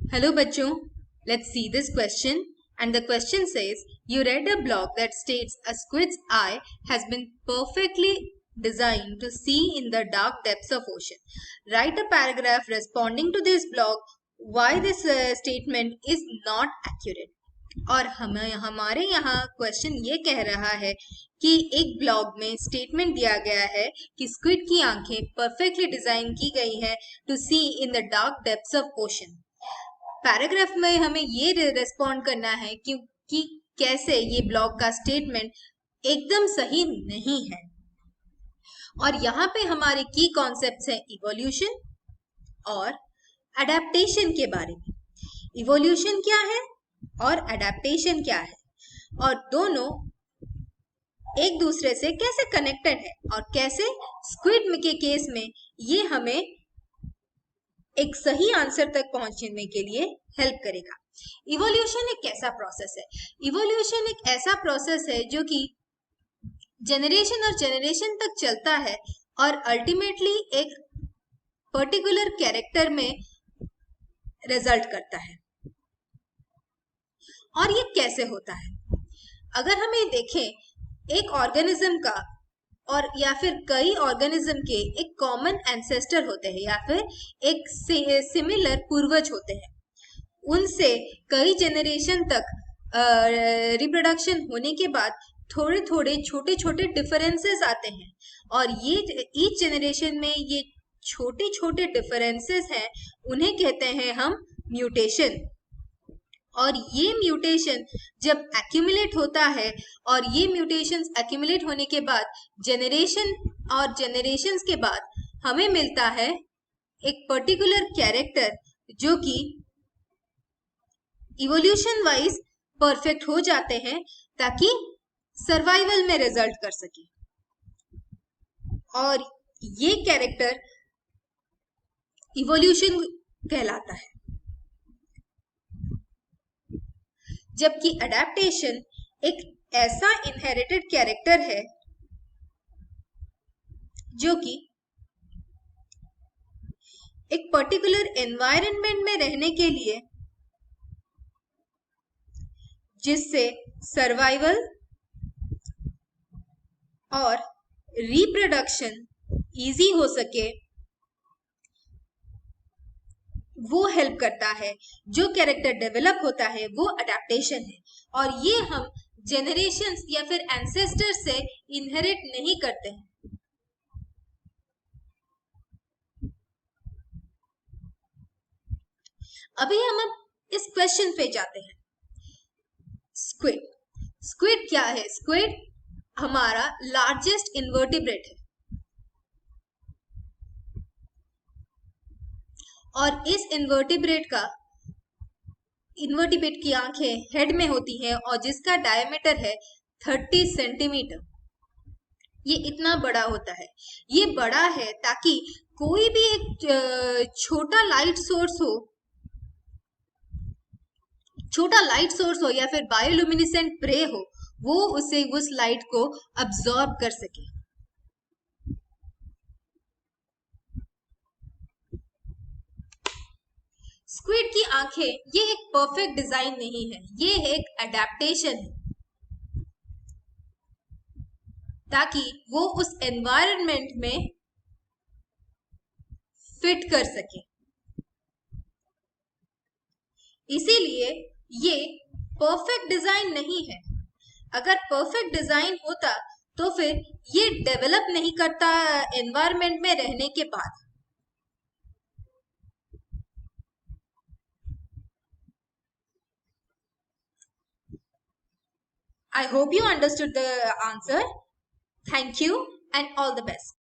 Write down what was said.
Hello bachcho, let's see this question. And the question says, you read a blog that states a squid's eye has been perfectly designed to see in the dark depths of ocean. Write a paragraph responding to this blog why this statement is not accurate. और हमारे यहाँ question ये कह रहा है कि एक blog में स्टेटमेंट दिया गया है कि स्क्विड की आंखें परफेक्टली डिजाइन की गई है to see in the dark depths of ocean. Paragraph में हमें ये रेस्पॉन्ड करना है कि कैसे ये ब्लॉग का स्टेटमेंट एकदम सही नहीं है। और यहाँ पे हमारे की कॉन्सेप्ट्स हैं इवोल्यूशन और अडेप्टेशन के बारे में। इवोल्यूशन क्या है और अडेप्टेशन क्या है, और दोनों एक दूसरे से कैसे कनेक्टेड है, और कैसे स्क्विड के केस में ये हमें एक सही आंसर तक पहुंचने के लिए हेल्प करेगा। इवोल्यूशन एक कैसा प्रोसेस है? इवोल्यूशन एक ऐसा प्रोसेस है जो कि जनरेशन और जनरेशन तक चलता है और अल्टीमेटली एक पर्टिकुलर कैरेक्टर में रिजल्ट करता है। और ये कैसे होता है? अगर हम ये देखें, एक ऑर्गेनिज्म का और या फिर कई ऑर्गेनिज्म के एक कॉमन एंसेस्टर होते हैं या फिर एक सिमिलर पूर्वज होते हैं। उनसे कई जनरेशन तक रिप्रोडक्शन होने के बाद थोड़े थोड़े छोटे छोटे डिफरेंसेस आते हैं, और ये ईच जनरेशन में ये छोटे छोटे डिफरेंसेस हैं, उन्हें कहते हैं हम म्यूटेशन। और ये म्यूटेशन जब एक्यूमुलेट होता है और ये म्यूटेशंस एक्यूमुलेट होने के बाद जनरेशन और जनरेशंस के बाद हमें मिलता है एक पर्टिकुलर कैरेक्टर जो कि इवोल्यूशन वाइज परफेक्ट हो जाते हैं ताकि सर्वाइवल में रिजल्ट कर सके। और ये कैरेक्टर इवोल्यूशन कहलाता है। जबकि अडेप्टेशन एक ऐसा इनहेरिटेड कैरेक्टर है जो कि एक पर्टिकुलर एनवायरनमेंट में रहने के लिए, जिससे सर्वाइवल और रिप्रोडक्शन इजी हो सके, वो हेल्प करता है। जो कैरेक्टर डेवलप होता है वो अडेप्टेशन है, और ये हम जनरेशंस या फिर एंसेस्टर से इनहेरिट नहीं करते हैं। अभी हम इस क्वेश्चन पे जाते हैं। स्क्विड क्या है? स्क्विड हमारा लार्जेस्ट इन्वर्टिब्रेट है, और इस इन्वर्टिब्रेट की आंखें हेड में होती हैं और जिसका डायमीटर है 30 सेंटीमीटर। ये इतना बड़ा होता है। ये बड़ा है ताकि कोई भी एक छोटा लाइट सोर्स हो या फिर बायोल्यूमिनेसेंट प्रे हो, वो उसे उस लाइट को अब्सॉर्ब कर सके। स्क्विड की आंखें ये एक परफेक्ट डिजाइन नहीं है, ये एक अडेप्टेशन है ताकि वो उस एनवायरनमेंट में फिट कर सके। इसीलिए ये परफेक्ट डिजाइन नहीं है। अगर परफेक्ट डिजाइन होता तो फिर ये डेवलप नहीं करता एनवायरनमेंट में रहने के बाद। I hope you understood the answer. Thank you and all the best.